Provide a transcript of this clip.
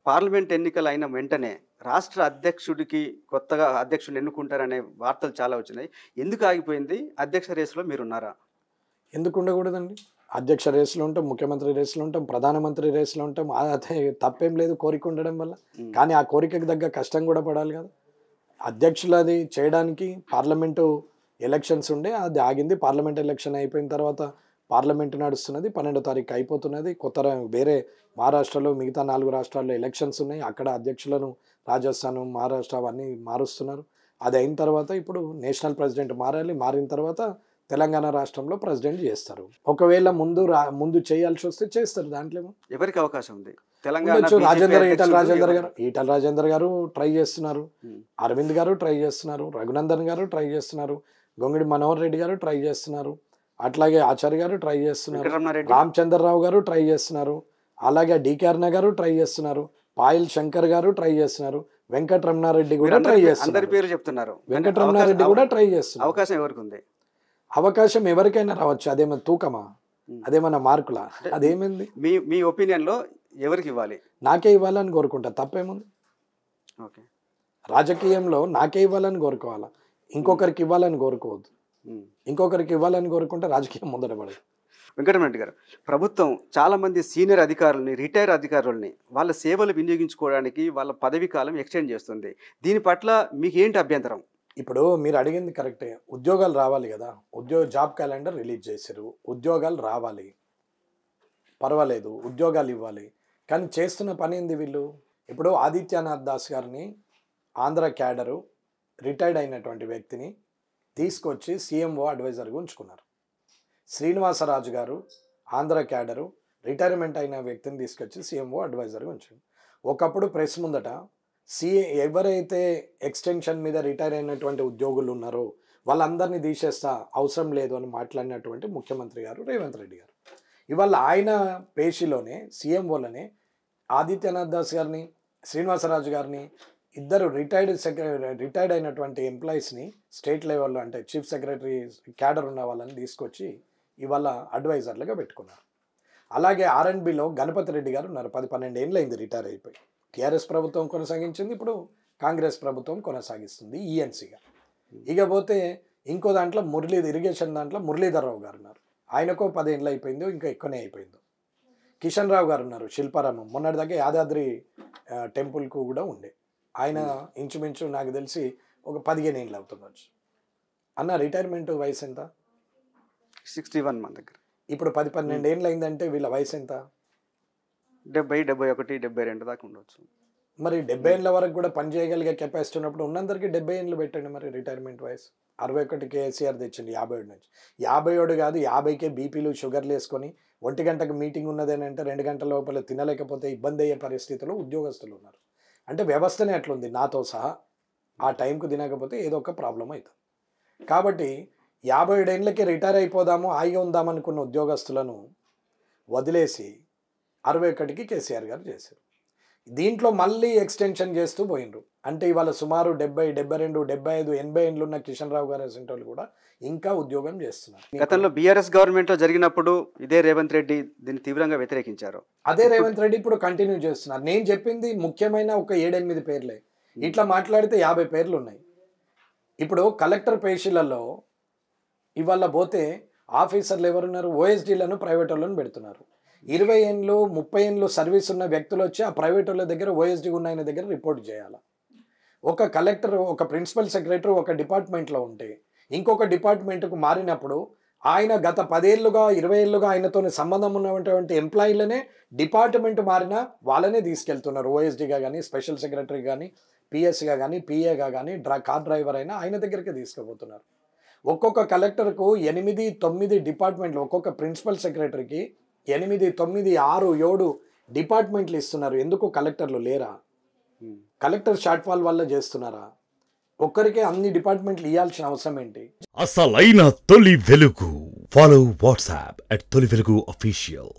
Parliament ఎన్నికలు అయిన వెంటనే రాష్ట్ర అధ్యక్షుడికి కొత్తగా అధ్యక్షుడిని ఎన్నుకుంటారనే వార్తలు చాలా వచ్చినాయి. ఎందుకు ఆగిపోయింది? అధ్యక్ష రేసులో మీరున్నారా? ఎందుకు ఉండకూడదండి? అధ్యక్ష రేసులో ఉంటాం, ముఖ్యమంత్రి రేసులో ఉంటాం, ప్రధానమంత్రి రేసులో ఉంటాం. అదే తప్పేం లేదు కోరిక ఉండడం వల్ల. కానీ ఆ కోరికకు తగ్గ కష్టం కూడా పడాలి కదా. అధ్యక్షులది చేయడానికి పార్లమెంటు ఎలక్షన్స్ ఉండే, అది ఆగింది. పార్లమెంట్ ఎలక్షన్ అయిపోయిన తర్వాత పార్లమెంటు నడుస్తున్నది. 12వ తారీఖు అయిపోతున్నది. వేరే మహారాష్ట్రలో మిగతా 4 రాష్ట్రాల్లో ఎలక్షన్స్ ఉన్నాయి. అక్కడ అధ్యక్షులను రాజస్థాన్, మహారాష్ట్ర అవన్నీ మారుస్తున్నారు. అది అయిన తర్వాత ఇప్పుడు నేషనల్ ప్రెసిడెంట్ మారాలి. మారిన తర్వాత తెలంగాణ రాష్ట్రంలో ప్రెసిడెంట్ చేస్తారు. ఒకవేళ ముందు చేయాల్సి వస్తే చేస్తారు. దాంట్లో ఎవరికి అవకాశం ఉంది? ఈటల రాజేందర్ గారు ట్రై చేస్తున్నారు, అరవింద్ గారు ట్రై చేస్తున్నారు, రఘునందన్ గారు ట్రై చేస్తున్నారు, గొంగిడి మనోహర్ రెడ్డి గారు ట్రై చేస్తున్నారు, అట్లాగే ఆచార్య గారు ట్రై చేస్తున్నారు, రామచంద్రరావు గారు ట్రై చేస్తున్నారు, అలాగే డికే అరుణ గారు ట్రై చేస్తున్నారు, పాయల్ శంకర్ గారు ట్రై చేస్తున్నారు, వెంకటరమణారెడ్డి కూడా ట్రై చేస్తున్నారు. వెంకటరమణారెడ్డి కూడా ట్రై చేస్తున్నారు. అవకాశం ఎవరికి ఉంది? అవకాశం ఎవరికైనా రావచ్చు. అదేమన్నా తూకమా? అదేమన్నా మార్కులా? అదేమైంది? మీ ఒపీనియన్ లో ఎవరికి ఇవ్వాలి? నాకే ఇవ్వాలని కోరుకుంటా. తప్పేముంది? ఓకే, రాజకీయంలో నాకే ఇవ్వాలని కోరుకోవాలా, ఇంకొకరికి ఇవ్వాలని కోరుకోవద్దు. ఇంకొకరికి ఇవ్వాలని కోరుకుంటే రాజకీయం ముందర పడదు. వెంకటరమణ గారు, ప్రభుత్వం చాలా మంది సీనియర్ అధికారులని, రిటైర్ అధికారులని వాళ్ళ సేవలు వినియోగించుకోవడానికి వాళ్ళ పదవీ కాలం ఎక్స్టెండ్ చేస్తుంది. దీని పట్ల మీకు ఏంటి అభ్యంతరం? ఇప్పుడు మీరు అడిగింది కరెక్టే. ఉద్యోగాలు రావాలి కదా. జాబ్ క్యాలెండర్ రిలీజ్ చేశారు. ఉద్యోగాలు రావాలి, పర్వాలేదు, ఉద్యోగాలు ఇవ్వాలి. కానీ చేస్తున్న పని ఏంది వీళ్ళు? ఇప్పుడు ఆదిత్యనాథ్ దాస్ గారిని, ఆంధ్ర క్యాడరు, రిటైర్డ్ అయినటువంటి వ్యక్తిని తీసుకొచ్చి సీఎంఓ అడ్వైజర్గా ఉంచుకున్నారు. శ్రీనివాసరాజు గారు, ఆంధ్ర క్యాడరు, రిటైర్మెంట్ అయిన వ్యక్తిని తీసుకొచ్చి సీఎంఓ అడ్వైజర్గా ఉంచారు. ఒకప్పుడు ప్రెస్ ముందట ఎవరైతే ఎక్స్టెన్షన్ మీద రిటైర్ అయినటువంటి ఉద్యోగులు ఉన్నారో వాళ్ళందరినీ తీసేస్తా, అవసరం లేదు అని మాట్లాడినటువంటి ముఖ్యమంత్రి గారు రేవంత్ రెడ్డి గారు. ఇవాళ ఆయన పేషిలోనే సీఎంఓలనే ఆదిత్యనాథ్ దాస్ గారిని, శ్రీనివాసరాజు గారిని, ఇద్దరు రిటైర్డ్ అయినటువంటి ఎంప్లాయీస్ని స్టేట్ లెవెల్లో, అంటే చీఫ్ సెక్రటరీ క్యాడర్ ఉన్న వాళ్ళని తీసుకొచ్చి ఇవాళ అడ్వైజర్లుగా పెట్టుకున్నారు. అలాగే R&Bలో గణపతి రెడ్డి గారు ఉన్నారు. 10-12 ఏళ్ళు అయింది రిటైర్ అయిపోయి. టీఆర్ఎస్ ప్రభుత్వం కొనసాగించింది, ఇప్పుడు కాంగ్రెస్ ప్రభుత్వం కొనసాగిస్తుంది ఈఎన్సీగా. ఇకపోతే ఇంకో దాంట్లో ఇరిగేషన్ దాంట్లో మురళీధర్రావు గారు ఉన్నారు. ఆయనకో 10 ఏళ్ళు అయిపోయిందో ఇంకా ఎక్కువనే అయిపోయిందో. కిషన్ రావు గారు ఉన్నారు, శిల్పారామం, మొన్నటిదాకా యాదాద్రి టెంపుల్కు కూడా ఉండే. ఆయన ఇంచుమించు నాకు తెలిసి ఒక 15 ఏళ్ళు అవుతుండొచ్చు. అన్న రిటైర్మెంట్ వయసు ఎంత? 61 మన దగ్గర. ఇప్పుడు 10-12 ఏళ్ళు అయిందంటే వీళ్ళ వయసు ఎంత? 70, 71, 72 దాకా ఉండొచ్చు. మరి 70 ఏళ్ళ వరకు కూడా పని చేయగలిగే కెపాసిటీ ఉన్నప్పుడు ఉన్నందరికీ 70 ఏళ్ళు పెట్టండి. మరి రిటైర్మెంట్ వయసు 61 కేసీఆర్ తెచ్చింది 57 నుంచి. 57 కాదు, 50కే బీపీలు షుగర్లు వేసుకొని 1 గంటకు మీటింగ్ ఉన్నదని అంటే 2 గంటల లోపల తినలేకపోతే ఇబ్బంది అయ్యే పరిస్థితిలో ఉద్యోగస్తులు ఉన్నారు. అంటే వ్యవస్థనే అట్లుంది, నాతో సహా. ఆ టైంకు తినకపోతే ఏదో ఒక ప్రాబ్లం అవుతుంది. కాబట్టి 57 ఏళ్ళకి రిటైర్ అయిపోదాము, హాయిగా ఉందామనుకున్న ఉద్యోగస్తులను వదిలేసి 61కి కేసీఆర్ గారు చేశారు. దీంట్లో మళ్ళీ ఎక్స్టెన్షన్ చేస్తూ పోయినరు. అంటే ఇవాళ సుమారు 70, 72, 75, 80 ఏళ్ళు ఉన్న కిషన్ రావు గారు అసంటోళ్ళు కూడా ఇంకా ఉద్యోగం చేస్తున్నారు. గతంలో బీఆర్ఎస్ గవర్నమెంట్లో జరిగినప్పుడు ఇదే రేవంత్ రెడ్డి దీన్ని తీవ్రంగా వ్యతిరేకించారు. అదే రేవంత్ రెడ్డి ఇప్పుడు కంటిన్యూ చేస్తున్నారు. నేను చెప్పింది ముఖ్యమైన ఒక 7-8 పేర్లే. ఇట్లా మాట్లాడితే 50 పేర్లు ఉన్నాయి. ఇప్పుడు కలెక్టర్ పేషీలలో ఇవాళ పోతే ఆఫీసర్లు ఎవరున్నారు? ఓఎస్డీలను, ప్రైవేట్ వాళ్ళను పెడుతున్నారు. 20 ఏళ్ళు 30 ఏళ్ళు సర్వీస్ ఉన్న వ్యక్తులు వచ్చి ఆ ప్రైవేట్ వాళ్ళ దగ్గర, ఓఎస్డీ ఉన్న ఆయన దగ్గర రిపోర్ట్ చేయాలి. ఒక కలెక్టర్, ఒక ప్రిన్సిపల్ సెక్రటరీ ఒక డిపార్ట్మెంట్లో ఉంటే ఇంకొక డిపార్ట్మెంట్కు మారినప్పుడు ఆయన గత 10 ఏళ్ళుగా 20 ఏళ్ళుగా ఆయనతో సంబంధం ఉన్నటువంటి ఎంప్లాయీలనే డిపార్ట్మెంట్ మారినా వాళ్ళనే తీసుకెళ్తున్నారు. ఓఎస్డీగా కానీ, స్పెషల్ సెక్రటరీ కానీ, పిఎస్గా కానీ, పిఏగా కానీ, కార్ డ్రైవర్ అయినా ఆయన దగ్గరికి తీసుకుపోతున్నారు. ఒక్కొక్క కలెక్టర్కు 8-9 డిపార్ట్మెంట్లు, ఒక్కొక్క ప్రిన్సిపల్ సెక్రటరీకి 8, 9, 6, 7 డిపార్ట్మెంట్లు ఇస్తున్నారు. ఎందుకు కలెక్టర్లు లేరా? కలెక్టర్ షార్ట్ ఫాల్ వల్ల చేస్తున్నారా? ఒక్కరికే అన్ని డిపార్ట్మెంట్లు ఇవ్వాల్సిన అవసరం ఏంటి? అసలైన తొలి వెలుగు. ఫాలో వాట్సాప్ @తొలి వెలుగు official.